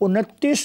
29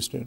stand.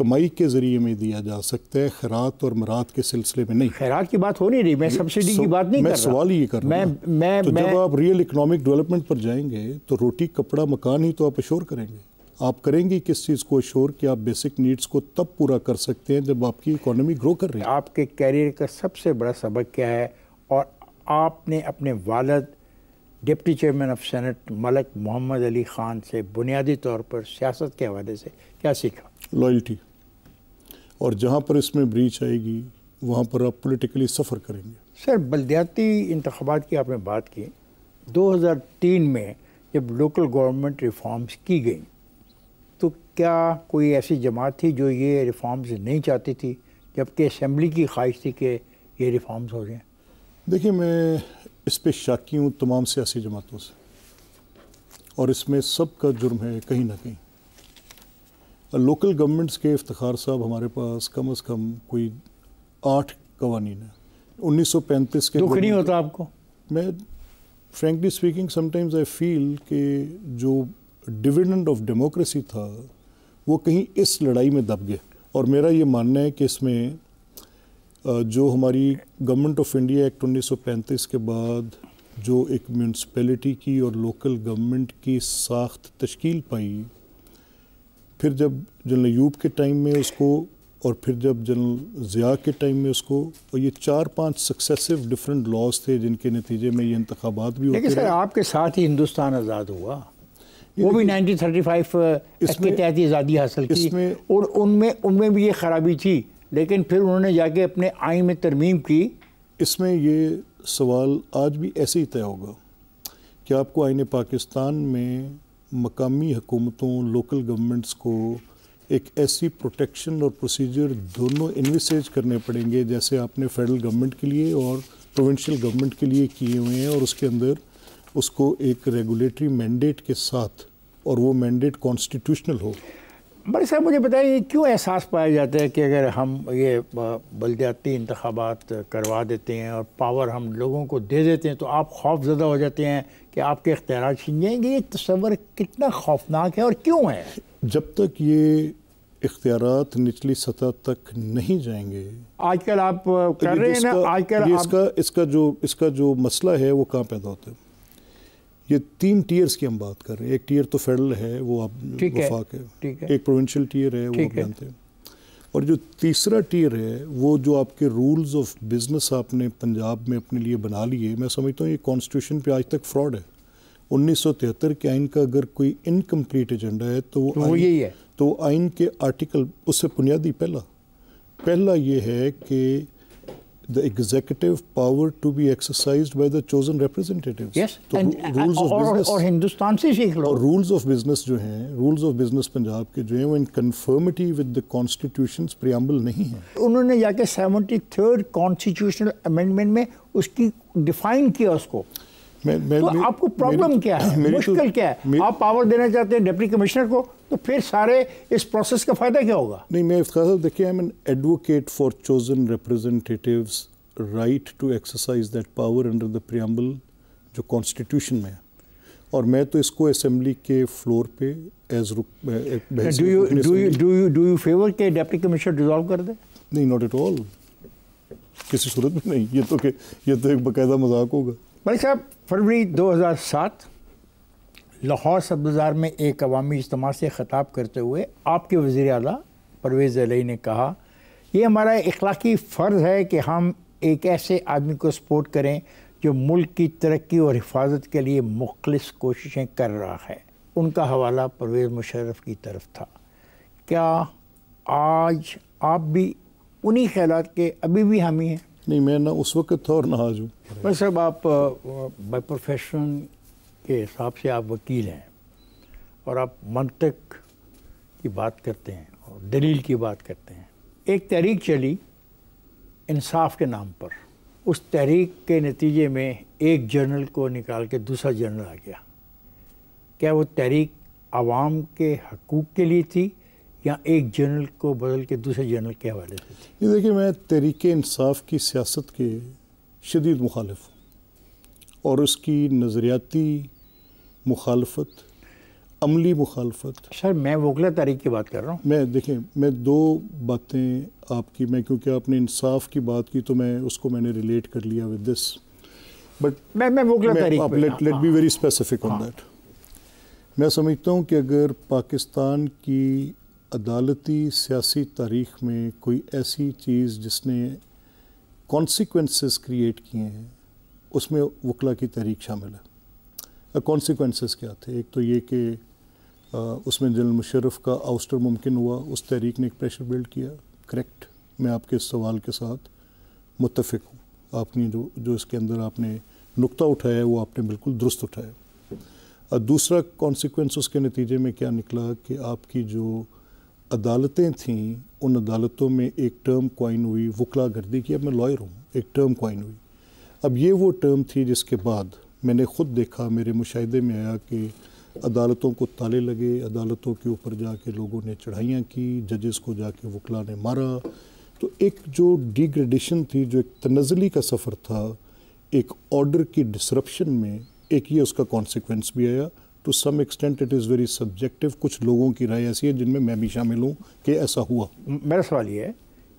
کمائی کے ذریعے میں دیا جا سکتا ہے، خیرات اور مراد کے سلسلے میں نہیں۔ خیرات کی بات ہو نہیں رہی، میں سبسڈی کی بات نہیں کر رہا، میں سوال یہ کر رہا ہوں تو جب آپ ریئل اکنامک ڈیولپمنٹ پر جائیں گے تو روٹی کپڑا مکان ہی تو آپ اشور کریں گے۔ آپ کریں گے کس چیز کو اشور کہ آپ بیسک نیڈز کو تب پورا کر سکتے ہیں جب آپ کی اکانومی گرو کر رہی ہے۔ آپ کے کیریئر کا سب سے بڑا سبق کیا ہے، اور آپ نے اپنے والد ڈپٹی چیئرمین آف سینٹ ملک محمد علی خان سے بنیادی طور پر سیاست کے حوالے سے کیا سیکھا؟ لائلٹی، اور جہاں پر اس میں بریچ آئے گی وہاں پر آپ پولیٹیکلی سفر کریں گے۔ سر، بلدیاتی انتخابات کی آپ نے بات کی، 2003 میں جب لوکل گورنمنٹ ریفارمز کی گئیں تو کیا کوئی ایسی جماعت تھی جو یہ ریفارمز نہیں چاہتی تھی، جبکہ اسمبلی کی خواہش تھی کہ یہ ریفارمز ہو جائیں؟ دیکھیں، میں اس پہ شاکی ہوں تمام سیاسی جماعتوں سے، اور اس میں سب کا جرم ہے کہیں نہ کہیں۔ لوکل گورنمنٹس کے افتخار صاحب ہمارے پاس کم از کم کوئی 8 قوانین ہیں 1935 کے۔ دکھ نہیں ہوتا آپ کو؟ میں frankly speaking sometimes I feel کہ جو ڈویڈنڈ آف ڈیموکریسی تھا وہ کہیں اس لڑائی میں دب گیا، اور میرا یہ ماننا ہے کہ اس میں جو ہماری گورنمنٹ آف انڈیا ایکٹ 1935 کے بعد جو ایک میونسپلٹی کی اور لوکل گورنمنٹ کی ساخت تشکیل پائی، پھر جب جنرل ایوب کے ٹائم میں اس کو، اور پھر جب جنرل ضیاء کے ٹائم میں اس کو، اور یہ 4-5 سکسیسو ڈفرینٹ لاز تھے جن کے نتیجے میں یہ انتخابات بھی ہوتے رہے۔ لیکن سر، آپ کے ساتھ ہی ہندوستان آزاد ہوا، وہ بھی 1935 ایکٹ کے تحت آزادی حاصل کی، اور ان میں بھی یہ خرابی تھی، لیکن پھر انہوں نے جا کے اپنے آئین میں ترمیم کی۔ اس میں یہ سوال آج بھی ایسے ہی طے ہوگا کہ آپ کو آئین پاکستان میں مقامی حکومتوں، لوکل گورنمنٹس کو ایک ایسی پروٹیکشن اور پروسیجر دونوں انویسیج کرنے پڑیں گے جیسے آپ نے فیڈرل گورنمنٹ کے لیے اور پروونشل گورنمنٹ کے لیے کیے ہوئے ہیں، اور اس کے اندر اس کو ایک ریگولیٹری مینڈیٹ کے ساتھ، اور وہ مینڈیٹ کانسٹیٹیوشنل ہو۔ بڑے صاحب، مجھے بتائیے کیوں احساس پایا جاتا ہے کہ اگر ہم یہ بلدیاتی انتخابات کروا دیتے ہیں اور پاور ہم لوگوں کو دے دیتے ہیں تو آپ خوف زدہ ہو جاتے ہیں کہ آپ کے اختیارات چھن جائیں گے؟ یہ تصور کتنا خوفناک ہے اور کیوں ہے؟ جب تک یہ اختیارات نچلی سطح تک نہیں جائیں گے، آج کل آپ کر رہے ہیں نا، آج کل اس کا جو مسئلہ ہے وہ کہاں پیدا ہوتا ہے؟ یہ 3 ٹیئرز کی ہم بات کر رہے ہیں۔ ایک ٹیئر تو فیڈرل ہے، وہ آپ وفاق ہے، ایک پروونشل ٹیئر ہے، وہ آپ جانتے ہیں، اور جو تیسرا ٹیئر ہے وہ جو آپ کے رولز آف بزنس آپ نے پنجاب میں اپنے لیے بنا لیے، میں سمجھتا ہوں یہ کانسٹیٹیوشن پہ آج تک فراڈ ہے۔ 1973 کے آئین کا اگر کوئی انکمپلیٹ ایجنڈا ہے تو وہ یہی ہے، تو آئین کے آرٹیکل اس سے بنیادی پہلا یہ ہے کہ the executive power to be exercised by the chosen representatives. Yes, اور ہندوستان سے سیکھ لو۔ اور رولز آف بزنس جو ہیں، رولز آف بزنس پنجاب کے جو ہیں وہ ان کنفرمٹی ود دا کانسٹیٹیوشنز پریامبل نہیں ہیں۔ انہوں نے جا کے 73rd کانسٹیٹیوشنل امینڈمنٹ میں اس کی ڈیفائن کیا اس کو۔ تو آپ کو پرابلم کیا ہے، مشکل کیا ہے؟ آپ پاور دینا چاہتے ہیں ڈپٹی کمشنر کو، تو پھر سارے اس پروسیس کا فائدہ کیا ہوگا؟ نہیں، میں افتخار صاحب دیکھیں، I am an advocate for chosen representatives right to exercise that power under the preamble جو کانسٹیٹیوشن میں ہے، اور میں تو اس کو اسمبلی کے فلور پہ ایز ڈو یو فیور کہ ڈپٹی کمشنر ڈیزالو کر دے؟ نہیں، ناٹ ایٹ آل، کسی صورت میں نہیں۔ یہ تو ایک باقاعدہ مذاق ہوگا۔ ملک صاحب، فروری 2007 لاہور سبز بازار میں ایک عوامی اجتماع سے خطاب کرتے ہوئے آپ کے وزیر اعلیٰ پرویز الہی نے کہا، یہ ہمارا اخلاقی فرض ہے کہ ہم ایک ایسے آدمی کو سپورٹ کریں جو ملک کی ترقی اور حفاظت کے لیے مخلص کوششیں کر رہا ہے۔ ان کا حوالہ پرویز مشرف کی طرف تھا۔ کیا آج آپ بھی انہی خیالات کے ابھی بھی حامی ہیں؟ نہیں، میں نہ اس وقت تھا اور نہ آج ہوں۔ بس صاحب، آپ بائی پروفیشن کے حساب سے آپ وکیل ہیں، اور آپ منطق کی بات کرتے ہیں اور دلیل کی بات کرتے ہیں۔ ایک تحریک چلی انصاف کے نام پر، اس تحریک کے نتیجے میں ایک جرنل کو نکال کے دوسرا جرنل آ گیا۔ کیا وہ تحریک عوام کے حقوق کے لیے تھی یا ایک جرنل کو بدل کے دوسرے جرنل کے حوالے سے تھی؟ یہ دیکھیں، میں تحریک انصاف کی سیاست کے شدید مخالف ہوں، اور اس کی نظریاتی مخالفت عملی مخالفت. سر میں وکلا تحریک کی بات کر رہا ہوں. میں دیکھیں میں دو باتیں آپ کی، میں کیونکہ آپ نے انصاف کی بات کی تو میں اس کو میں نے ریلیٹ کر لیا ود دس، بٹ میں وکلا تحریک let be very specific on that. میں سمجھتا ہوں کہ اگر پاکستان کی عدالتی سیاسی تاریخ میں کوئی ایسی چیز جس نے کانسیکوینسز کریٹ کیے ہیں اس میں وکلا کی تحریک شامل ہے. کانسیکوینسز کیا تھے؟ ایک تو یہ کہ اس میں جنرل مشرف کا آؤسٹر ممکن ہوا، اس تحریک نے ایک پریشر بلڈ کیا. کریکٹ، میں آپ کے اس سوال کے ساتھ متفق ہوں. آپ نے جو اس کے اندر آپ نے نقطہ اٹھایا ہے وہ آپ نے بالکل درست اٹھایا. دوسرا کانسیکوینس اس کے نتیجے میں کیا نکلا کہ آپ کی جو عدالتیں تھیں ان عدالتوں میں ایک ٹرم کوائن ہوئی وکلا گردی کی. اب میں لائر ہوں، ایک ٹرم کوائن ہوئی. اب یہ وہ ٹرم تھی جس کے بعد میں نے خود دیکھا، میرے مشاہدے میں آیا کہ عدالتوں کو تالے لگے، عدالتوں کے اوپر جا کے لوگوں نے چڑھائیاں کی، ججز کو جا کے وکلا نے مارا. تو ایک جو ڈیگریڈیشن تھی، جو ایک تنزلی کا سفر تھا، ایک آرڈر کی ڈسرپشن میں، ایک یہ اس کا کانسیکوینس بھی آیا. To some extent it is very subjective. کچھ لوگوں کی رائے ایسی ہے جن میں بھی شامل ہوں کہ ایسا ہوا. میرا سوال یہ ہے،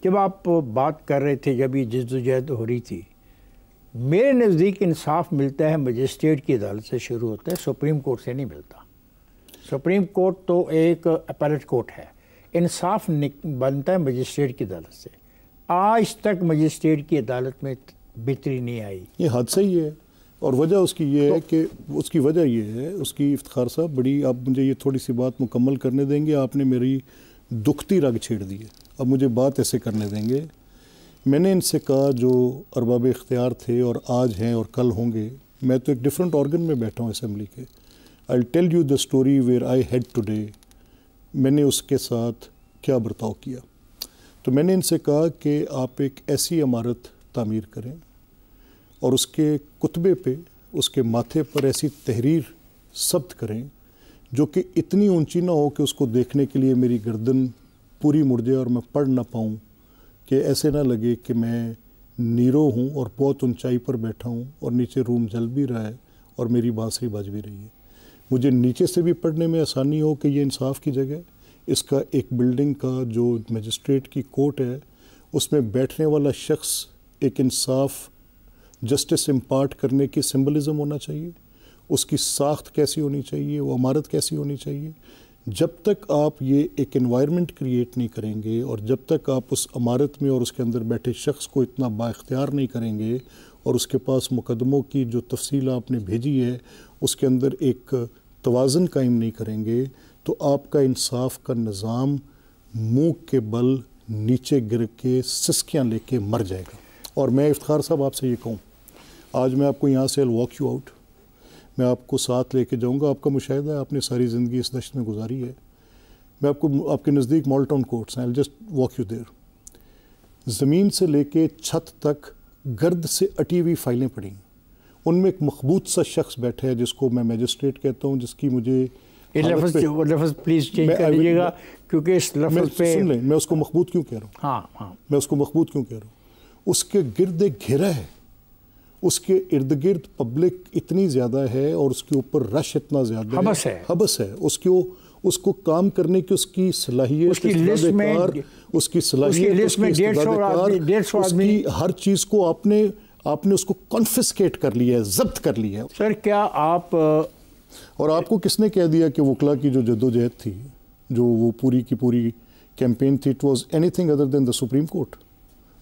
جب آپ بات کر رہے تھے، جب یہ جدوجہد ہو رہی تھی، میرے نزدیک انصاف ملتا ہے مجسٹریٹ کی عدالت سے شروع ہوتا ہے، سپریم کورٹ سے نہیں ملتا. سپریم کورٹ تو ایک اپیلٹ کورٹ ہے. انصاف بنتا ہے مجسٹریٹ کی عدالت سے. آج تک مجسٹریٹ کی عدالت میں بہتری نہیں آئی. یہ حادثہ ہی ہے، اور وجہ اس کی یہ ہے کہ اس کی وجہ یہ ہے، اس کی افتخار صاحب بڑی، آپ مجھے یہ تھوڑی سی بات مکمل کرنے دیں گے؟ آپ نے میری دکھتی رگ چھیڑ دی ہے، اب مجھے بات ایسے کرنے دیں گے. میں نے ان سے کہا جو ارباب اختیار تھے اور آج ہیں اور کل ہوں گے، میں تو ایک ڈیفرنٹ آرگن میں بیٹھا ہوں اسمبلی کے. I'll tell you the story where I had today. میں نے اس کے ساتھ کیا برتاؤ کیا. تو میں نے ان سے کہا کہ آپ ایک ایسی عمارت تعمیر کریں اور اس کے کتبے پہ، اس کے ماتھے پر ایسی تحریر ثبت کریں جو کہ اتنی اونچی نہ ہو کہ اس کو دیکھنے کے لیے میری گردن پوری مڑ جائے اور میں پڑھ نہ پاؤں، کہ ایسے نہ لگے کہ میں نیرو ہوں اور بہت اونچائی پر بیٹھا ہوں اور نیچے روم جل بھی رہا ہے اور میری بانسری بج بھی رہی ہے. مجھے نیچے سے بھی پڑھنے میں آسانی ہو کہ یہ انصاف کی جگہ. اس کا ایک بلڈنگ کا جو مجسٹریٹ کی کورٹ ہے اس میں بیٹھنے والا شخص ایک انصاف، جسٹس امپارٹ کرنے کی سمبلزم ہونا چاہیے. اس کی ساخت کیسی ہونی چاہیے، وہ عمارت کیسی ہونی چاہیے. جب تک آپ یہ ایک انوائرمنٹ کریٹ نہیں کریں گے اور جب تک آپ اس عمارت میں اور اس کے اندر بیٹھے شخص کو اتنا با اختیار نہیں کریں گے اور اس کے پاس مقدموں کی جو تفصیل آپ نے بھیجی ہے اس کے اندر ایک توازن قائم نہیں کریں گے، تو آپ کا انصاف کا نظام منہ کے بل نیچے گر کے سسکیاں لے کے مر جائے گا. اور میں افتخار صاحب آپ سے یہ کہوں، آج میں آپ کو یہاں سے واک یو آؤٹ، میں آپ کو ساتھ لے کے جاؤں گا. آپ کا مشاہدہ ہے، آپ نے ساری زندگی اس دشت میں گزاری ہے. میں آپ کو آپ کے نزدیک مال ٹاؤن کورٹس ہیں، جسٹ واک یو دیر. زمین سے لے کے چھت تک گرد سے اٹی ہوئی فائلیں پڑی ہیں. ان میں ایک مخبوط سا شخص بیٹھا ہے جس کو میں میجسٹریٹ کہتا ہوں، جس کی مجھے لفظ پلیز چینج کر لیجیے گا کیونکہ اس لفظ پہ سن لیں، میں اس کو مخبوط کیوں کہہ رہا ہوں. ہاں میں اس کو مخبوط کیوں کہہ رہا ہوں؟ اس کے گرد ایک گھیرا ہے، اس کے ارد گرد پبلک اتنی زیادہ ہے اور اس کے اوپر رش اتنا زیادہ ہے، حبس ہے. اس کو کام کرنے کی اس کی صلاحیت، اس کی ہر چیز کو آپ نے اس کو کنفسکیٹ کر لیا ہے، ضبط کر لیا ہے. سر کیا آپ، اور آپ کو کس نے کہہ دیا کہ وکلا کی جو جدوجہد تھی، جو وہ پوری کی پوری کیمپین تھی، it was anything other than the supreme court.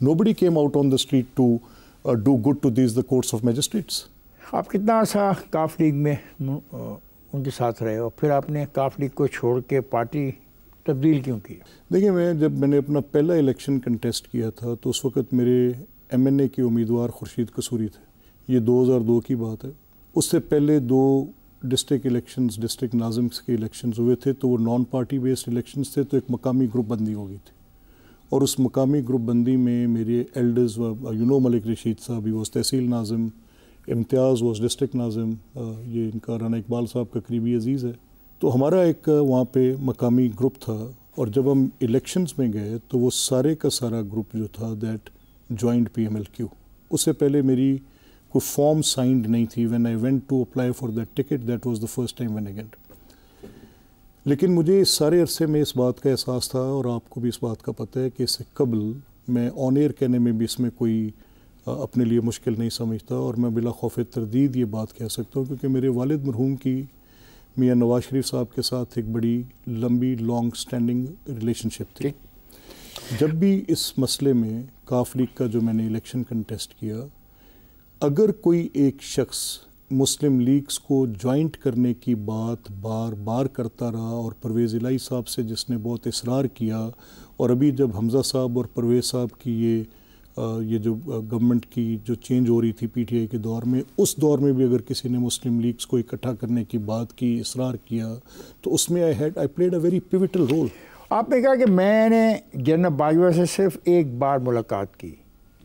Nobody came out on the street to do good to these the courts of magistrates. آپ کتنا عرصہ کاف لیگ میں ان کے ساتھ رہے اور پھر آپ نے کاف لیگ کو چھوڑ کے پارٹی تبدیل کیوں کی؟ دیکھیں، جب میں نے اپنا پہلا الیکشن کنٹیسٹ کیا تھا تو اس وقت میرے ایم این اے کے امیدوار خورشید قصوری تھے. یہ 2002 کی بات ہے. اس سے پہلے 2 ڈسٹرکٹ الیکشنز، ڈسٹرکٹ ناظمس کے الیکشنز ہوئے تھے، تو وہ نان پارٹی بیسڈ الیکشنز تھے، تو ایک مقامی گروپ بندی ہو گئی تھی. اور اس مقامی گروپ بندی میں میرے ایلڈرز ملک رشید صاحب he was tehsil Nazim, Imtiaz was district ناظم، یہ ان کا رانا اقبال صاحب کا قریبی عزیز ہے. تو ہمارا ایک وہاں پہ مقامی گروپ تھا، اور جب ہم الیکشنز میں گئے تو وہ سارے کا سارا گروپ جو تھا that joint P M L Q. اس سے پہلے میری کوئی فارم سائنڈ نہیں تھی. When I went to apply for that ticket, that was the first time when I get. لیکن مجھے اس سارے عرصے میں اس بات کا احساس تھا، اور آپ کو بھی اس بات کا پتہ ہے، کہ اس سے قبل میں آن ایئر کہنے میں بھی اس میں کوئی اپنے لیے مشکل نہیں سمجھتا، اور میں بلا خوف تردید یہ بات کہہ سکتا ہوں، کیونکہ میرے والد مرحوم کی میاں نواز شریف صاحب کے ساتھ ایک بڑی لمبی لانگ سٹینڈنگ ریلیشن شپ تھی۔ جب بھی اس مسئلے میں کاف لیگ کا جو میں نے الیکشن کنٹیسٹ کیا، اگر کوئی ایک شخص مسلم لیگز کو جوائنٹ کرنے کی بات بار بار کرتا رہا، اور پرویز الہی صاحب سے جس نے بہت اصرار کیا، اور ابھی جب حمزہ صاحب اور پرویز صاحب کی یہ جو گورنمنٹ کی جو چینج ہو رہی تھی پی ٹی آئی کے دور میں، اس دور میں بھی اگر کسی نے مسلم لیگز کو اکٹھا کرنے کی بات کی، اصرار کیا، تو اس میں I played a very pivotal role. آپ نے کہا کہ میں نے جنرل باجوہ سے صرف ایک بار ملاقات کی،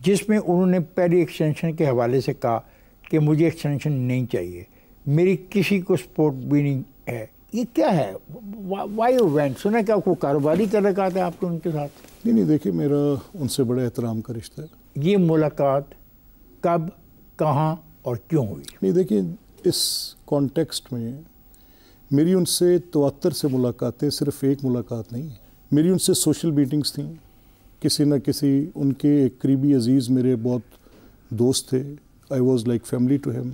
جس میں انہوں نے پہلی ایکسٹینشن کے حوالے سے کہا کہ مجھے ایکسٹینشن نہیں چاہیے، میری کسی کو سپورٹ بھی نہیں ہے۔ یہ کیا ہے؟ وائی ایونٹ سنا کہ آپ کو کاروباری تعلقات ہے آپ کے ان کے ساتھ؟ نہیں دیکھیں، میرا ان سے بڑا احترام کا رشتہ ہے۔ یہ ملاقات کب، کہاں اور کیوں ہوئی؟ نہیں دیکھیں، اس کانٹیکسٹ میں میری ان سے 73 سے ملاقاتیں، صرف ایک ملاقات نہیں ہے، میری ان سے سوشل میٹنگز تھیں، کسی نہ کسی ان کے ایک قریبی عزیز میرے بہت دوست تھے، I was like family to him,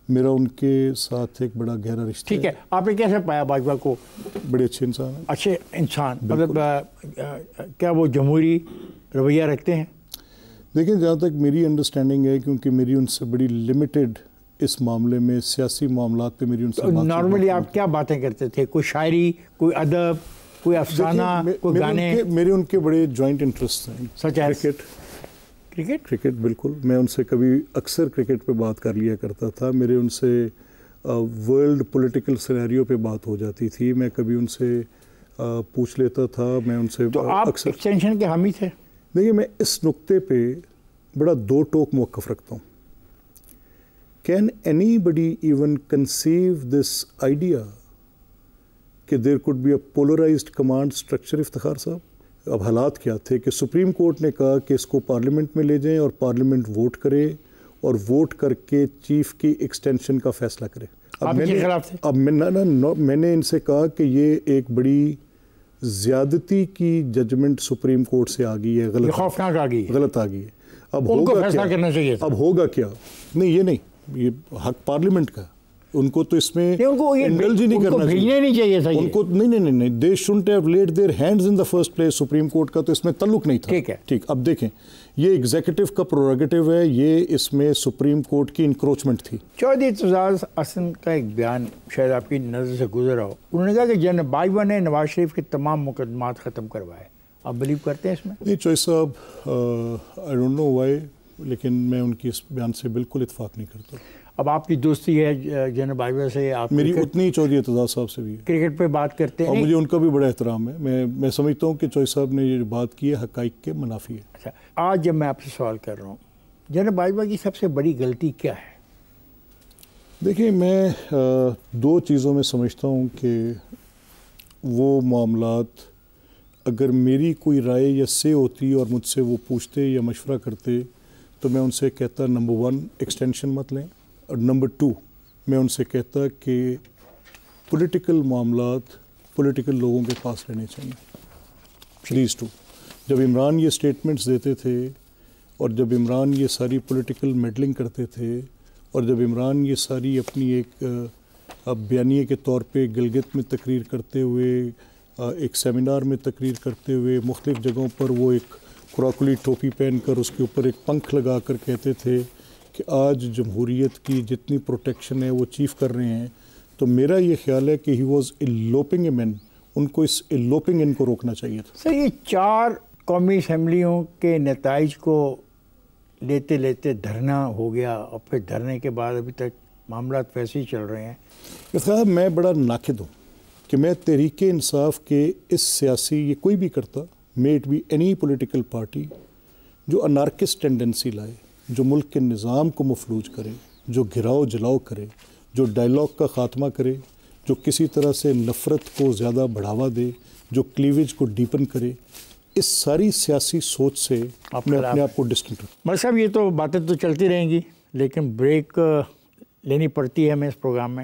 میرا ان کے ساتھ ایک بڑا گہرا رشتہ ٹھیک ہے، آپ نے کیسے پایا باجوہ کو؟ بڑے اچھے انسان ہیں۔ اچھے انسان، مطلب کیا وہ جمہوری رویہ رکھتے ہیں؟ دیکھیں، جہاں تک میری انڈرسٹینڈنگ ہے، کیونکہ میری ان سے بڑی لمیٹڈ اس معاملے میں، سیاسی معاملات پہ میری ان سے بات۔ نارملی آپ کیا باتیں کرتے تھے؟ کوئی شاعری، کوئی ادب، کوئی افسانہ، کوئی گانے؟ میرے ان کے بڑے جوائنٹ انٹرسٹ ہیں، سچ ہے کرکٹ بالکل، میں ان سے کبھی اکثر کرکٹ پہ بات کر لیا کرتا تھا، میرے ان سے ورلڈ پولیٹیکل سینیریو پہ بات ہو جاتی تھی، میں کبھی ان سے پوچھ لیتا تھا، میں ان سے تو آپ ایکسٹینشن کے حامی تھے؟ دیکھیے، میں اس نقطے پہ بڑا دو ٹوک موقف رکھتا ہوں۔ Can anybody even conceive this idea کہ there could be a polarized command structure? Iftikhar صاحب، اب حالات کیا تھے کہ سپریم کورٹ نے کہا کہ اس کو پارلیمنٹ میں لے جائیں، اور پارلیمنٹ ووٹ کرے، اور ووٹ کر کے چیف کی ایکسٹینشن کا فیصلہ کرے۔ اب میں نے ان سے کہا کہ یہ ایک بڑی زیادتی کی ججمنٹ سپریم کورٹ سے آ گئی ہے، غلط آ گئی ہے۔ اب ہوگا کیا؟ نہیں، یہ نہیں، یہ حق پارلیمنٹ کا، ان کو تو اس میں انڈلج ہی نہیں کرنا چاہیے، ان کو نہیں، دے شouldn't have laid their hands in the first place، supreme court کا تو اس میں تعلق نہیں تھا۔ ٹھیک، اب دیکھیں، یہ ایگزیکٹو کا پروگیٹو ہے، یہ اس میں سپریم کورٹ کی انکروچمنٹ تھی۔ چودھری اعتزاز احسن کا ایک بیان شاید آپ کی نظر سے گزرا ہو، انہوں نے کہا کہ جنرل باجوہ نے نواز شریف کے تمام مقدمات ختم کروائے، آپ بلیو کرتے ہیں اس میں؟ نہیں چوہدری صاحب، آئی ڈونٹ نو وائی، لیکن میں ان کی اس بیان سے بالکل اتفاق نہیں کرتا۔ اب آپ کی دوستی ہے جنرل باجوہ سے، آپ میری اتنی چودھری اعتزاز صاحب سے بھی ہے، کرکٹ پہ بات کرتے ہیں، اور مجھے ان کا بھی بڑا احترام ہے۔ میں سمجھتا ہوں کہ چوہدری صاحب نے یہ بات کی ہے حقائق کے منافی ہے۔ اچھا، آج جب میں آپ سے سوال کر رہا ہوں، جنرل باجوہ کی سب سے بڑی غلطی کیا ہے؟ دیکھیں، میں دو چیزوں میں سمجھتا ہوں کہ وہ معاملات اگر میری کوئی رائے یا سے ہوتی اور مجھ سے وہ پوچھتے یا مشورہ کرتے، تو میں ان سے کہتا نمبر 1 ایکسٹینشن مت لیں، اور نمبر 2 میں ان سے کہتا کہ پولیٹیکل معاملات پولیٹیکل لوگوں کے پاس رہنے چاہیے، پلیز ٹو۔ جب عمران یہ سٹیٹمنٹس دیتے تھے، اور جب عمران یہ ساری پولیٹیکل میڈلنگ کرتے تھے، اور جب عمران یہ ساری اپنی ایک بیانیے کے طور پہ گلگت میں تقریر کرتے ہوئے، ایک سیمینار میں تقریر کرتے ہوئے، مختلف جگہوں پر وہ ایک کراکلی ٹوپی پہن کر اس کے اوپر ایک پنکھ لگا کر کہتے تھے کہ آج جمہوریت کی جتنی پروٹیکشن ہے وہ چیف کر رہے ہیں، تو میرا یہ خیال ہے کہ he was eloping a man، ان کو اس eloping ان کو روکنا چاہیے تھا۔ سر، یہ 4 قومی اسمبلیوں کے نتائج کو لیتے لیتے دھرنا ہو گیا، اور پھر دھرنے کے بعد ابھی تک معاملات ویسے ہی چل رہے ہیں۔ صاحب، میں بڑا ناقد ہوں کہ میں تحریک انصاف کے اس سیاسی، یہ کوئی بھی کرتا، may it be any political party، جو انارکسٹ ٹینڈنسی لائے، جو ملک کے نظام کو مفلوج کرے، جو گھراؤ جلاؤ کرے، جو ڈائلاگ کا خاتمہ کرے، جو کسی طرح سے نفرت کو زیادہ بڑھاوا دے، جو کلیویج کو ڈیپن کرے، اس ساری سیاسی سوچ سے اپنے آپ کو ڈسٹنٹ رکھیں۔ مگر صاحب، یہ تو باتیں تو چلتی رہیں گی، لیکن بریک لینی پڑتی ہے ہمیں اس پروگرام میں،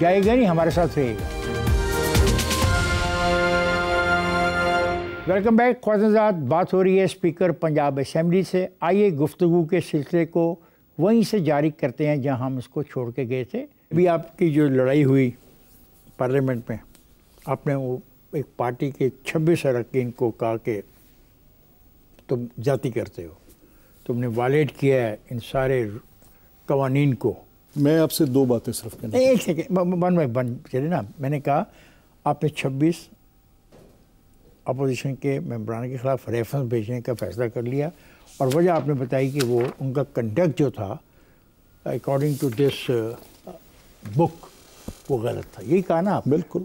جائے گا نہیں، ہمارے ساتھ رہے گا۔ ویلکم بیک، خواجہ بات ہو رہی ہے اسپیکر پنجاب اسمبلی سے۔ آئیے گفتگو کے سلسلے کو وہیں سے جاری کرتے ہیں جہاں ہم اس کو چھوڑ کے گئے تھے۔ ابھی آپ کی جو لڑائی ہوئی پارلیمنٹ میں، آپ نے وہ ایک پارٹی کے 26 اراکین کو کہا کہ تم جاتی کرتے ہو، تم نے وائلیٹ کیا ہے ان سارے قوانین کو۔ میں آپ سے دو باتیں صرف کہنا نہیں، ایک سیکنڈ، ون بائی ون چلے نا۔ میں نے کہا آپ نے 26 اپوزیشن کے ممبران کے خلاف ریفرنس بھیجنے کا فیصلہ کر لیا، اور وجہ آپ نے بتائی کہ وہ ان کا کنڈکٹ جو تھا اکارڈنگ ٹو دس بک وہ غلط تھا، یہی کہا نا آپ؟ بالکل۔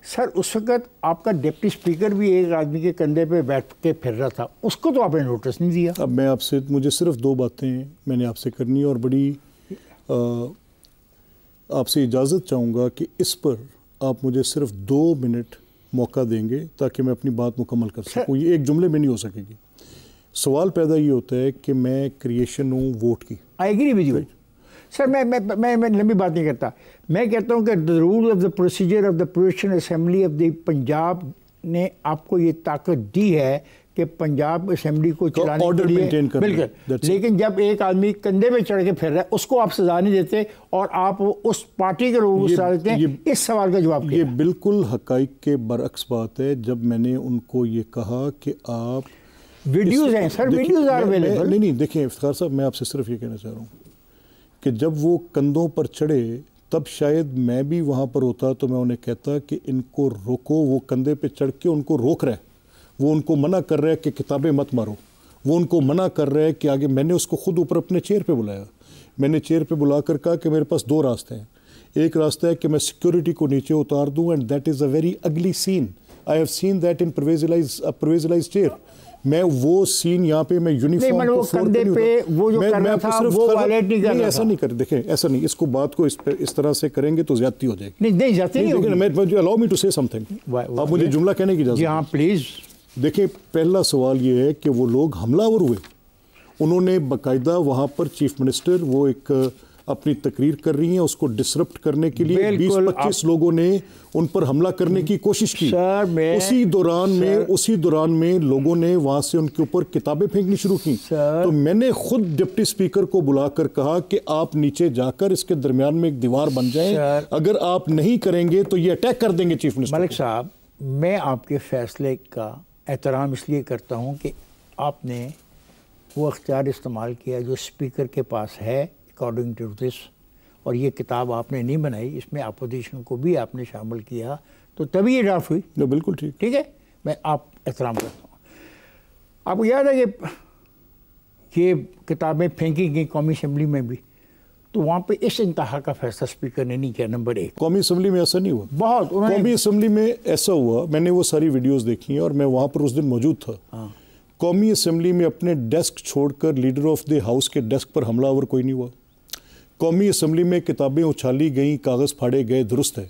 سر اس وقت آپ کا ڈپٹی اسپیکر بھی ایک آدمی کے کندھے پہ بیٹھ کے پھر رہا تھا، اس کو تو آپ نے نوٹس نہیں دیا۔ اب میں آپ سے، مجھے صرف دو باتیں میں نے آپ سے کرنی ہے، اور بڑی آپ سے اجازت چاہوں گا کہ اس پر آپ مجھے صرف 2 منٹ موقع دیں گے تاکہ میں اپنی بات مکمل کر سکوں۔ یہ ایک جملے میں نہیں ہو سکے گی۔ سوال پیدا یہ ہوتا ہے کہ میں کریشن ہوں ووٹ کی۔ I agree with you sir, میں لمبی بات نہیں کرتا، میں کہتا ہوں کہ the rule of the procedure of the provisional assembly of the Punjab نے آپ کو یہ طاقت دی ہے کہ پنجاب اسمبلی کو چلانے کے لیے، بالکل، لیکن جب ایک آدمی کندھے پہ چڑھ کے پھر رہا ہے اس کو آپ سزا نہیں دیتے، اور آپ اس پارٹی کے لوگوں کو سزا دیتے ہیں۔ اس سوال کا جواب کیا؟ یہ بالکل حقائق کے برعکس بات ہے۔ جب میں نے ان کو یہ کہا کہ آپ ویڈیوز ہیں سر، ویڈیوز آر اویلیبل۔ نہیں دیکھیں افتخار صاحب، میں آپ سے صرف یہ کہنا چاہ رہا ہوں کہ جب وہ کندھوں پر چڑھے تب شاید میں بھی وہاں پر ہوتا تو میں انہیں کہتا کہ ان کو روکو، وہ کندھے پہ چڑھ کے ان کو روک رہا ہے، وہ ان کو منع کر رہا ہے کہ کتابیں مت مارو، وہ ان کو منع کر رہا ہے کہ آگے۔ میں نے اس کو خود اوپر اپنے چیئر پہ بلایا، میں نے چیئر پہ بلا کر کہا کہ میرے پاس 2 راستے ہیں۔ ایک راستہ ہے کہ میں سیکیورٹی کو نیچے اتار دوں، and that is a very ugly scene, I have seen that in Pervez chair. میں وہ سین یہاں پہ میں یونیفارم کو کندھے پہ وہ جو کر رہا تھا وہ وائلیٹ نہیں کر رہا تھا۔ ایسا نہیں کر، دیکھیں ایسا نہیں، اس کو بات کو اس طرح سے کریں گے تو زیادتی ہو جائے گی۔ نہیں زیادتی نہیں ہوگی۔ الاؤ می ٹو سے سم تھنگ، آپ مجھے جملہ کہنے کی اجازت۔ جی ہاں پلیز۔ دیکھیں پہلا سوال یہ ہے کہ وہ لوگ حملہ آور ہوئے، انہوں نے باقاعدہ وہاں پر چیف منسٹر وہ ایک اپنی تقریر کر رہی ہیں، اس کو ڈسرپٹ کرنے کے لیے 20-25 لوگوں نے ان پر حملہ کرنے کی کوشش کی۔ اسی دوران میں لوگوں نے وہاں سے ان کے اوپر کتابیں پھینکنی شروع کی۔ تو میں نے خود ڈپٹی اسپیکر کو بلا کر کہا کہ آپ نیچے جا کر اس کے درمیان میں ایک دیوار بن جائیں، اگر آپ نہیں کریں گے تو یہ اٹیک کر دیں گے چیف منسٹر۔ ملک صاحب، میں آپ کے فیصلے کا احترام اس لیے کرتا ہوں کہ آپ نے وہ اختیار استعمال کیا جو اسپیکر کے پاس ہے اکارڈنگ ٹو دس، اور یہ کتاب آپ نے نہیں بنائی، اس میں اپوزیشن کو بھی آپ نے شامل کیا، تو تبھی یہ ڈرافٹ ہوئی۔ بالکل ٹھیک ہے، میں آپ احترام کرتا ہوں۔ آپ کو یاد ہے کہ یہ کتابیں پھینکی گئی قومی اسمبلی میں بھی، تو وہاں پہ اس انتہا کا فیصلہ اسپیکر نے نہیں کیا۔ نمبر 1، قومی اسمبلی میں ایسا نہیں ہوا۔ بہت قومی اسمبلی میں ایسا ہوا، میں نے وہ ساری ویڈیوز دیکھی ہیں اور میں وہاں پر اس دن موجود تھا۔ قومی اسمبلی میں اپنے ڈیسک چھوڑ کر لیڈر آف دی ہاؤس کے ڈیسک پر حملہ آور کوئی نہیں ہوا۔ قومی اسمبلی میں کتابیں اچھالی گئیں، کاغذ پھاڑے گئے، درست ہے۔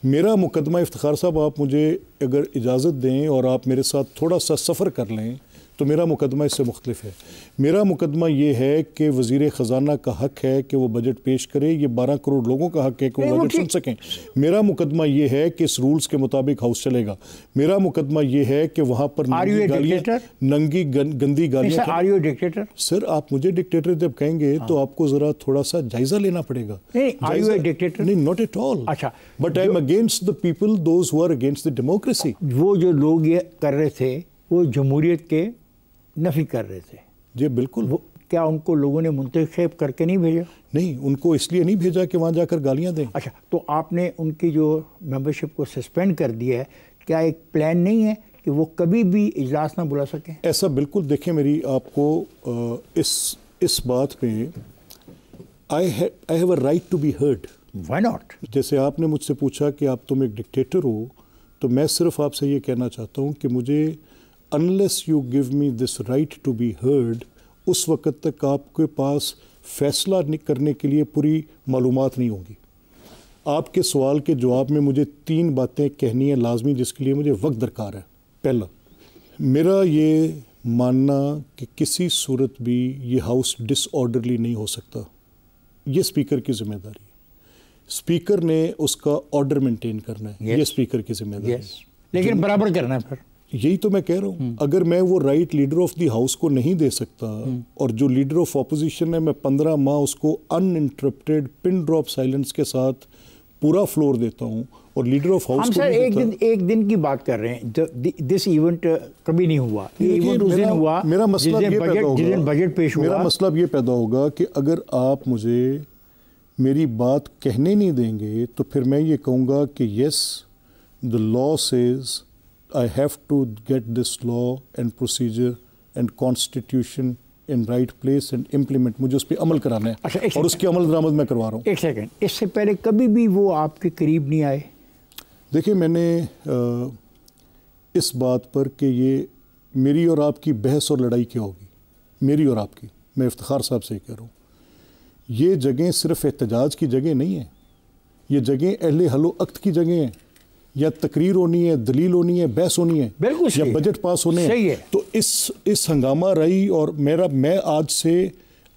میرا مقدمہ افتخار صاحب، آپ مجھے اگر اجازت دیں اور آپ میرے ساتھ تھوڑا سا سفر کر لیں تو میرا مقدمہ اس سے مختلف ہے۔ میرا مقدمہ یہ ہے کہ وزیر خزانہ کا حق ہے کہ وہ بجٹ پیش کرے، یہ 12 کروڑ لوگوں کا حق ہے کہ وہ بجٹ سن سکیں۔ میرا مقدمہ یہ ہے کہ اس رولز کے مطابق ہاؤس چلے گا۔ میرا مقدمہ یہ ہے کہ وہاں پر ننگی گندی گالیاں۔ سر آپ مجھے ڈکٹیٹر جب کہیں گے تو آپ کو ذرا تھوڑا سا جائزہ لینا پڑے گا۔ نہیں، not at all, but I am against the people those who are against the democracy۔ وہ جو لوگ یہ کر رہے تھے وہ جمہوریت کے نفی کر رہے تھے۔ جی بالکل۔ کیا ان کو لوگوں نے منتخب کر کے نہیں بھیجا؟ نہیں، ان کو اس لیے نہیں بھیجا کہ وہاں جا کر گالیاں دیں۔ اچھا، تو آپ نے ان کی جو ممبرشپ کو سسپینڈ کر دیا ہے، کیا ایک پلان نہیں ہے کہ وہ کبھی بھی اجلاس نہ بلا سکیں؟ ایسا بالکل، دیکھیں میری آپ کو اس بات پہ I have a right to be heard۔ Why not؟ جیسے آپ نے مجھ سے پوچھا کہ آپ تم ایک ڈکٹیٹر ہو، تو میں صرف آپ سے یہ کہنا چاہتا ہوں کہ مجھے unless you give me this right to be heard، اس وقت تک آپ کے پاس فیصلہ کرنے کے لیے پوری معلومات نہیں ہوں گی۔ آپ کے سوال کے جواب میں مجھے 3 باتیں کہنی ہیں لازمی، جس کے لیے مجھے وقت درکار ہے۔ پہلا، میرا یہ ماننا کہ کسی صورت بھی یہ ہاؤس ڈس آرڈرلی نہیں ہو سکتا، یہ اسپیکر کی ذمہ داری ہے. اسپیکر نے اس کا آرڈر مینٹین کرنا ہے, یہ اسپیکر کی ذمہ داری ہے, لیکن برابر کرنا ہے. پھر یہی تو میں کہہ رہا ہوں, اگر میں وہ right leader of the house کو نہیں دے سکتا اور جو لیڈر آف اپوزیشن ہے میں 15 ماہ اس کو ان انٹرپٹیڈ پن ڈراپ سائلنس کے ساتھ پورا فلور دیتا ہوں اور لیڈر آف ہاؤس کو ایک دن کی بات کر رہے ہیں. دس ایونٹ کبھی نہیں ہوا. میرا مسئلہ یہ پیدا ہوگا, بجٹ پیش ہوا, میرا مسئلہ یہ پیدا ہوگا کہ اگر آپ مجھے میری بات کہنے نہیں دیں گے تو پھر میں یہ کہوں گا کہ یس دا لا Cs I have to get this law and procedure and constitution in right place and implement. مجھے اس پہ عمل کرانا ہے اور اس کی عمل درآمد میں کروا رہا ہوں. ایک سیکنڈ, اس سے پہلے کبھی بھی وہ آپ کے قریب نہیں آئے؟ دیکھیں میں نے اس بات پر کہ یہ میری اور آپ کی بحث اور لڑائی کیا ہوگی, میری اور آپ کی, میں افتخار صاحب سے کہہ رہا ہوں, یہ جگہیں صرف احتجاج کی جگہ نہیں ہیں, یہ جگہیں اہل حل و عقد کی جگہیں ہیں. یا تقریر ہونی ہے, دلیل ہونی ہے, بحث ہونی ہے, یا بجٹ پاس ہونے ہیں. تو اس ہنگامہ رہی اور میں آج سے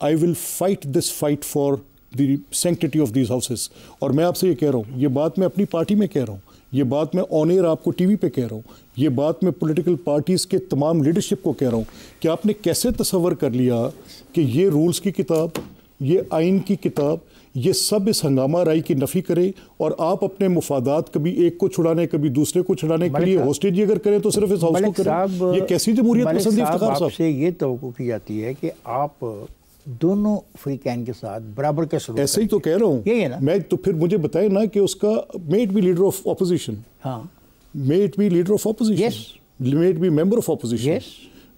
I will fight this fight for the sanctity of these houses. اور میں آپ سے یہ کہہ رہا ہوں, یہ بات میں اپنی پارٹی میں کہہ رہا ہوں, یہ بات میں آن ایئر آپ کو ٹی وی پہ کہہ رہا ہوں, یہ بات میں پولیٹیکل پارٹیز کے تمام لیڈرشپ کو کہہ رہا ہوں کہ آپ نے کیسے تصور کر لیا کہ یہ رولز کی کتاب, یہ آئین کی کتاب, یہ سب اس ہنگامہ رائی کی نفی کرے اور آپ اپنے مفادات کبھی ایک کو چھڑانے کبھی دوسرے کو چھڑانے کے لیے ہوسٹیج اگر کریں تو صرف اس ہاؤس کو کریں. یہ کیسی جمہوریت پسندی افتخار صاحب سے یہ توقع کی جاتی ہے کہ آپ دونوں فریقین کے ساتھ برابر کا سلوک. ایسے ہی تو کہہ رہا ہوں, یہی ہے نا. میں تو پھر مجھے بتائیں نا کہ اس کا may it be leader of opposition, may it be leader of opposition, may it be member of opposition.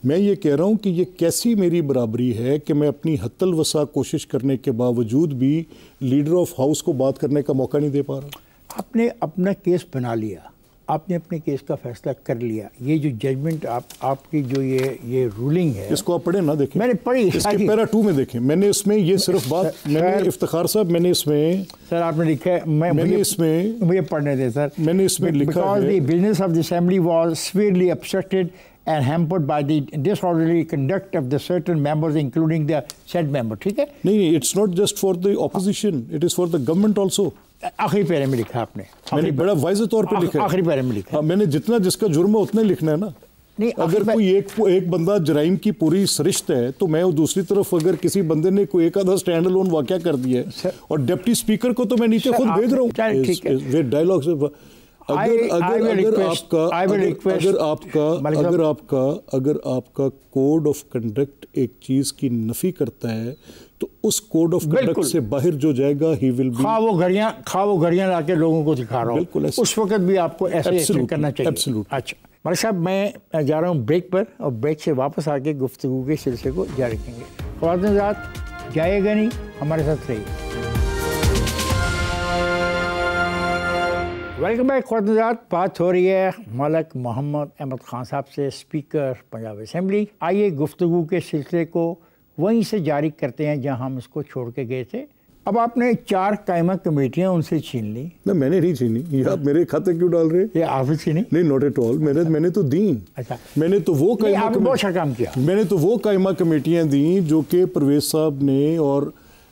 میں یہ کہہ رہا ہوں کہ یہ کیسی میری برابری ہے کہ میں اپنی حد الوسع کوشش کرنے کے باوجود بھی لیڈر آف ہاؤس کو بات کرنے کا موقع نہیں دے پا رہا. آپ نے اپنا کیس بنا لیا, آپ نے اپنے کیس کا فیصلہ کر لیا. یہ جو ججمنٹ آپ کی جو یہ رولنگ ہے, اس کو آپ پڑھیں نا, دیکھیں میں نے پڑھی, اس کے پیرا 2 میں دیکھیں. میں نے اس میں یہ صرف بات, میں نے افتخار صاحب, میں نے اس میں سر آپ نے لکھا ہے, میں نے اس میں مجھے پڑھنے دیں سر, میں نے اس میں لکھا ہے because the business of the assembly was severely obstructed and hampered by the disorderly conduct of the certain members including the said member. ٹھیک ہے, نہیں, it's not just for the opposition, it is for the government also. آخری پیرے میں لکھا آپ نے, میں نے بڑا واضح طور پہ لکھا ہے, آخری پیرے میں لکھا. میں نے جتنا جس کا جرم ہے اتنا ہی لکھنا ہے نا. اگر کوئی ایک بندہ جرائم کی پوری سرشت ہے تو میں دوسری طرف اگر کسی بندے نے کوئی ایک آدھا سٹینڈ الون واقعہ کر دیا ہے اور ڈپٹی اسپیکر کو تو میں نیچے خود بھیج رہا ہوں ڈائلاگ سے. اگر آپ کا کوڈ آف کنڈکٹ ایک چیز کی نفی کرتا ہے تو اس کوڈ آف کنڈکٹ سے باہر جو جائے گا ہی ول بی, خواہ وہ گھڑیاں لا کے لوگوں کو دکھا رہا ہوں, بالکل اس وقت بھی آپ کو ایسے کرنا چاہیے. اچھا ملک صاحب, میں جا رہا ہوں بریک پر اور بریک سے واپس آ کے گفتگو کے سلسلے کو جاری رکھیں گے. خواتین حضرات جائے گا نہیں, ہمارے ساتھ رہیے. Welcome back. خواتین حضرات, بات ہو رہی ہے ملک محمد احمد خان صاحب سے, اسپیکر پنجاب اسمبلی. آئیے گفتگو کے سلسلے کو وہیں سے جاری کرتے ہیں جہاں ہم اس کو چھوڑ کے گئے تھے. اب آپ نے 4 قائمہ کمیٹیاں ان سے چھین لی. میں نے نہیں چھینی, یہ آپ میرے کھاتے کیوں ڈال رہے ہیں؟ یہ آپ نے چھینی؟ نہیں, ناٹ ایٹ آل. میں نے تو دیں. اچھا, میں نے تو وہ قائمہ کمیٹیاں دیں جو کہ پرویز صاحب نے اور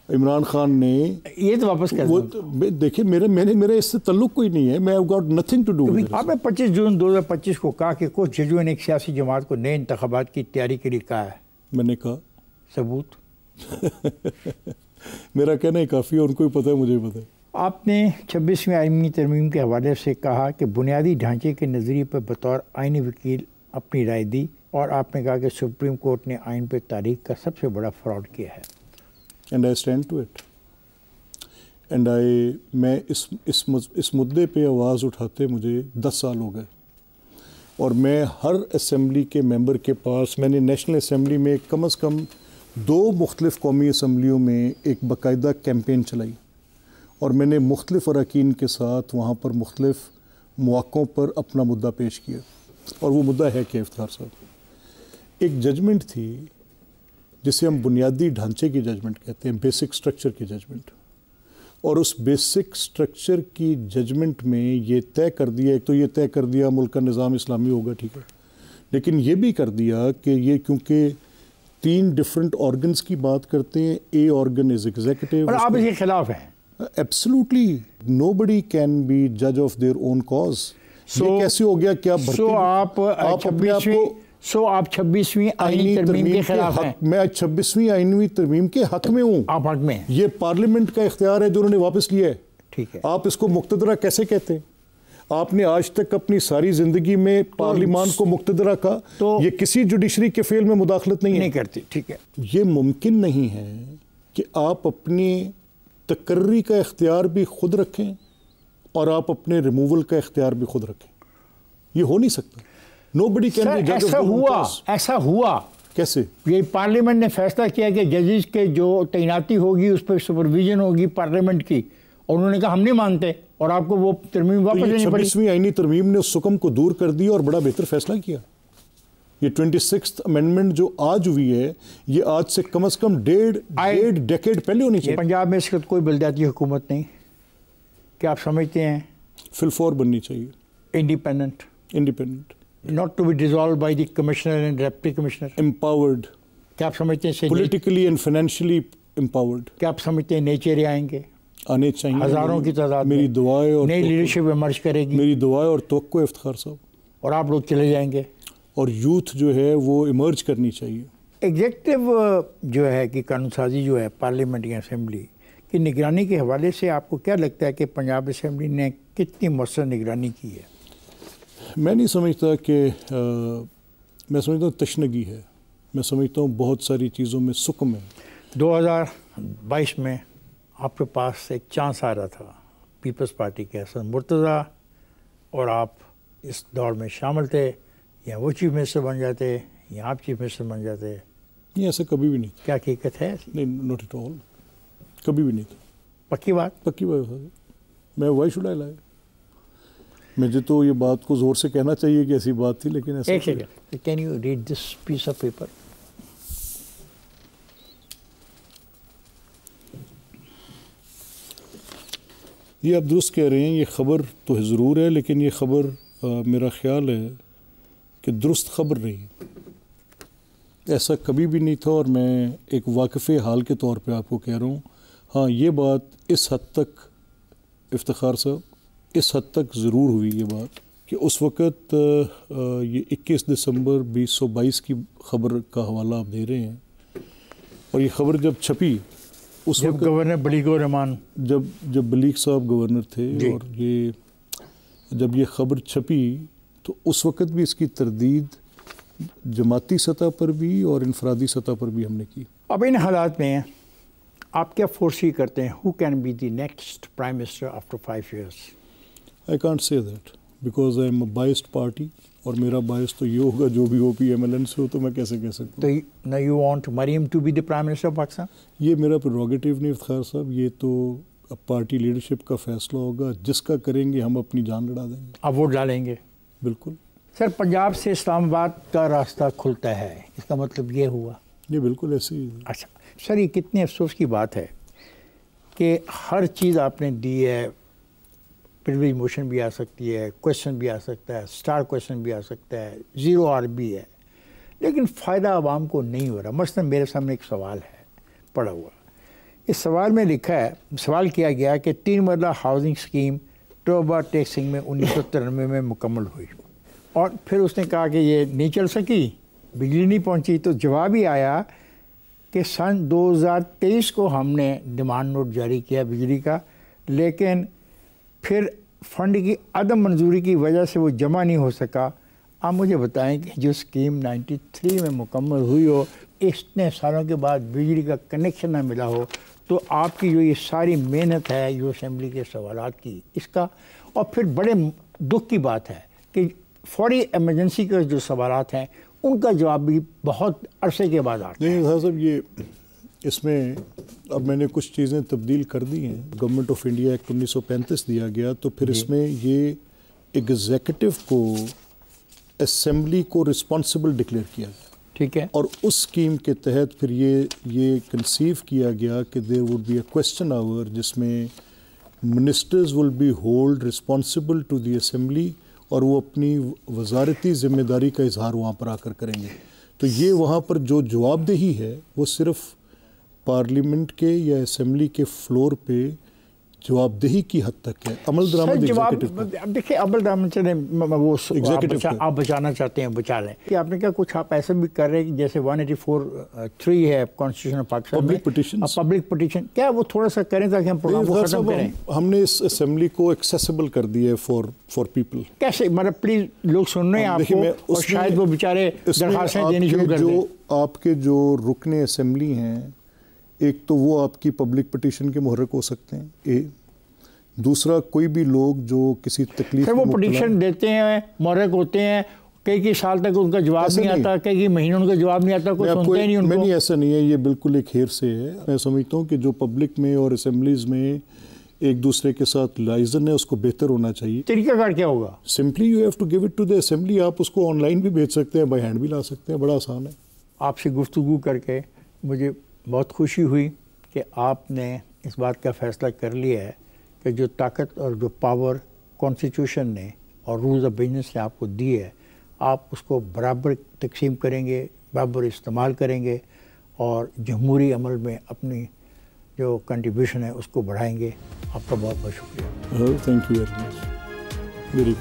عمران خان نے. یہ تو واپس کر دیں. دیکھیں میرا اس سے تعلق کوئی نہیں ہے, میں have got nothing to do. آپ نے 25 جون 2025 کو کہا کہ کچھ ججوں نے ایک سیاسی جماعت کو نئے انتخابات کی تیاری کے لیے کہا ہے. میں نے کہا ثبوت میرا کہنا ہی کافی ہے, ان کو ہی پتہ ہے, مجھے ہی پتہ ہے. آپ نے 26ویں آئینی ترمیم کے حوالے سے کہا کہ بنیادی ڈھانچے کے نظریے پر بطور آئینی وکیل اپنی رائے دی, اور آپ نے کہا کہ سپریم کورٹ نے آئین پر تاریخ کا سب سے بڑا فراڈ کیا ہے. And I stand to it. And میں اس مدعے پہ آواز اٹھاتے مجھے 10 سال ہو گئے, اور میں ہر اسمبلی کے ممبر کے پاس, میں نے نیشنل اسمبلی میں کم از کم 2 مختلف قومی اسمبلیوں میں ایک باقاعدہ کیمپین چلائی, اور میں نے مختلف اراکین کے ساتھ وہاں پر مختلف مواقعوں پر اپنا مدعا پیش کیا. اور وہ مدعا ہے کہ افتخار صاحب, ایک ججمنٹ تھی جسے ہم بنیادی ڈھانچے کی ججمنٹ کہتے ہیں, بیسک سٹرکچر کی ججمنٹ, اور اس بیسک سٹرکچر کی ججمنٹ میں یہ طے کر دیا, ایک تو یہ طے کر دیا ملک کا نظام اسلامی ہوگا, ٹھیک ہے, لیکن یہ بھی کر دیا کہ یہ کیونکہ 3 ڈفرنٹ آرگنز کی بات کرتے ہیں. A organ is executive. اور آپ اس کے خلاف ہیں؟ Absolutely. Nobody can be جج آف دیئر اون کاز. یہ کیسے ہو گیا کہ آپ 26ویں آئینی ترمیم کے خلاف ہیں؟ میں 26ویں آئینی ترمیم کے حق میں ہوں. آپ حق میں ہیں. یہ پارلیمنٹ کا اختیار ہے جو انہوں نے واپس لیا ہے. ٹھیک ہے. آپ اس کو مقتدرہ کیسے کہتے ہیں؟ آپ نے آج تک اپنی ساری زندگی میں پارلیمان کو مقتدرہ کہا. یہ کسی جوڈیشری کے فعل میں مداخلت نہیں کرتی. ٹھیک ہے. یہ ممکن نہیں ہے کہ آپ اپنی تقرری کا اختیار بھی خود رکھیں اور آپ اپنے ریموول کا اختیار بھی خود رکھیں. یہ ہو نہیں سکتا. Nobody can be judge of their own cause. ایسا ہوا کیسے؟ یہ پارلیمنٹ نے فیصلہ کیا کہ ججز کے جو تعیناتی ہوگی اس پہ سپرویژن ہوگی پارلیمنٹ کی، اور انہوں نے کہا ہم نہیں مانتے، اور آپ کو وہ ترمیم واپس لینی پڑی. 26ویں آئینی ترمیم نے اس حکم کو دور کر دیا اور بڑا بہتر فیصلہ کیا. یہ 26th امینڈمنٹ جو آج ہوئی ہے یہ آج سے کم از کم ڈیڑھ ڈیکیڈ پہلے ہونی چاہیے. پنجاب میں اس وقت کوئی بلدیاتی حکومت نہیں. کیا آپ سمجھتے ہیں؟ فی الفور بننی چاہیے. Independent not to be dissolved by the commissioner and deputy commissioner. empowered. کیا آپ سمجھتے ہیں politically and financially empowered. کیا آپ سمجھتے ہیں نئے چہرے آئیں گے؟ آنے چاہیے. ہزاروں کی تعداد میری دعائیں اور نئی لیڈرشپ ایمرج کرے گی. میری دعائیں اور توقع افتخار صاحب. اور آپ لوگ چلے جائیں گے. اور یوتھ جو ہے وہ ایمرج کرنی چاہیے. ایگزیکٹو جو ہے کہ قانون سازی جو ہے پارلیمنٹ یا اسمبلی کی نگرانی کے حوالے سے آپ کو کیا لگتا ہے کہ پنجاب اسمبلی نے کتنی مؤثر نگرانی کی ہے؟ میں نہیں سمجھتا کہ میں سمجھتا ہوں تشنگی ہے. میں سمجھتا ہوں بہت ساری چیزوں میں سکم ہے. 2022 میں آپ کے پاس ایک چانس آ رہا تھا پیپلز پارٹی کے حسن مرتضیٰ، اور آپ اس دور میں شامل تھے. یا وہ چیف منسٹر بن جاتے یا آپ چیف منسٹر بن جاتے. نہیں، ایسا کبھی بھی نہیں. کیا حقیقت ہے؟ نہیں، ناٹ ایٹ آل. کبھی بھی نہیں تھا. پکی بات؟ پکی بات. میں وائی شوڈ آئی لائے. مجھے تو یہ بات کو زور سے کہنا چاہیے کہ ایسی بات تھی، لیکن ایسا. ایک second, can you read this piece of paper? یہ آپ درست کہہ رہے ہیں. یہ خبر تو ضرور ہے، لیکن یہ خبر میرا خیال ہے کہ درست خبر نہیں. ایسا کبھی بھی نہیں تھا، اور میں ایک واقف حال کے طور پہ آپ کو کہہ رہا ہوں. ہاں، یہ بات اس حد تک افتخار صاحب اس حد تک ضرور ہوئی یہ بات کہ اس وقت یہ 21 دسمبر 2022 کی خبر کا حوالہ آپ دے رہے ہیں، اور یہ خبر جب چھپی اس وقت گورنر بلیغ الرحمان جب بلیغ صاحب گورنر تھے، اور یہ جب یہ خبر چھپی تو اس وقت بھی اس کی تردید جماعتی سطح پر بھی اور انفرادی سطح پر بھی ہم نے کی. اب ان حالات میں آپ کیا فورسی کرتے ہیں who can be the next prime minister after 5 years؟ I can't say that because I am a biased party, اور میرا باعث تو یہ ہوگا جو بھی او پی ایم ایل این سے ہو. تو میں کیسے کہہ سکتا ہوں؟ تو now you want Maryam to be the prime minister of Pakistan؟ یہ میرا پریروگیٹو نہیں افتخار صاحب. یہ تو پارٹی لیڈرشپ کا فیصلہ ہوگا. جس کا کریں گے ہم اپنی جان لڑا دیں گے. آپ ووٹ ڈالیں گے؟ بالکل. سر، پنجاب سے اسلام آباد کا راستہ کھلتا ہے، اس کا مطلب یہ ہوا؟ یہ بالکل ایسے ہی. اچھا سر، یہ کتنے افسوس کی بات ہے کہ ہر چیز آپ نے دی ہے. پریویج موشن بھی آ سکتی ہے، کویشچن بھی آ سکتا ہے، اسٹار کویشچن بھی آ سکتا ہے، 0 R بھی ہے، لیکن فائدہ عوام کو نہیں ہو رہا. مثلاً میرے سامنے ایک سوال ہے پڑا ہوا. اس سوال میں لکھا ہے، سوال کیا گیا کہ 3 مرلہ ہاؤسنگ اسکیم ٹوبا ٹیکسنگ میں 1993 میں مکمل ہوئی، اور پھر اس نے کہا کہ یہ نہیں چل سکی، بجلی نہیں پہنچی. تو جواب ہی آیا کہ سن 2023 کو ہم نے ڈیمانڈ نوٹ جاری کیا بجلی کا، لیکن پھر فنڈ کی عدم منظوری کی وجہ سے وہ جمع نہیں ہو سکا. آپ مجھے بتائیں کہ جو اسکیم 93 میں مکمل ہوئی ہو، اتنے سالوں کے بعد بجلی کا کنیکشن نہ ملا ہو، تو آپ کی جو یہ ساری محنت ہے یو اسمبلی کے سوالات کی، اس کا، اور پھر بڑے دکھ کی بات ہے کہ فوری ایمرجنسی کے جو سوالات ہیں ان کا جواب بھی بہت عرصے کے بعد آتا ہے. نہیں صاحب، یہ اس میں اب میں نے کچھ چیزیں تبدیل کر دی ہیں. گورنمنٹ آف انڈیا ایکٹ 1935 دیا گیا، تو پھر اس میں یہ ایگزیکٹو کو اسمبلی کو رسپانسبل ڈکلیئر کیا گیا. ٹھیک ہے. اور اس اسکیم کے تحت پھر یہ کنسیو کیا گیا کہ there would be a question hour جس میں ministers will be hold responsible to the assembly, اور وہ اپنی وزارتی ذمہ داری کا اظہار وہاں پر آ کر کریں گے. تو یہ وہاں پر جو جواب دہی ہے وہ صرف پارلیمنٹ کے یا اسمبلی کے فلور پہ جواب دہی کی حد تک ہے. عمل درآمد اب دیکھیں عمل درآمد چلیں وہ آپ بچانا چاہتے ہیں بچا لیں کہ آپ نے کیا کچھ آپ ایسا بھی کر رہے ہیں جیسے 184(3) ہے کانسٹیٹیوشن آف پاکستان میں پبلک پٹیشن کیا وہ تھوڑا سا کریں تاکہ ہم پروگرام کو ختم کریں. ہم نے اس اسمبلی کو ایکسیسیبل کر دیا ہے فار پیپل. کیسے مطلب پلیز لوگ سن رہے ہیں آپ کو اور شاید وہ بیچارے درخواستیں دینی شروع کر دیں. آپ کے جو رکن اسمبلی ہیں ایک تو وہ آپ کی پبلک پٹیشن کے محرک ہو سکتے ہیں. دوسرا کوئی بھی لوگ جو کسی تکلیف وہ پٹیشن دیتے ہیں محرک ہوتے ہیں کئی سال تک ان کا جواب نہیں آتا کئی مہینوں ان کا جواب نہیں آتا کوئی سنتا ہی نہیں ان کو. نہیں ایسا نہیں ہے یہ بالکل ایک ہیر سے ہے. میں سمجھتا ہوں کہ جو پبلک میں اور اسمبلیز میں ایک دوسرے کے ساتھ لائزن ہے اس کو بہتر ہونا چاہیے. طریقہ کار کیا ہوگا؟ Simply you have to give it to the assembly. آپ اس کو آن لائن بھی بھیج سکتے ہیں بائی ہینڈ بھی لا سکتے ہیں. بڑا آسان ہے. آپ سے گفتگو کر کے مجھے بہت خوشی ہوئی کہ آپ نے اس بات کا فیصلہ کر لیا ہے کہ جو طاقت اور جو پاور کانسٹیٹیوشن نے اور رولز آف بزنس نے آپ کو دی ہے آپ اس کو برابر تقسیم کریں گے برابر استعمال کریں گے اور جمہوری عمل میں اپنی جو کنٹریبیوشن ہے اس کو بڑھائیں گے. آپ کا بہت بہت شکریہ. Thank you very much. Very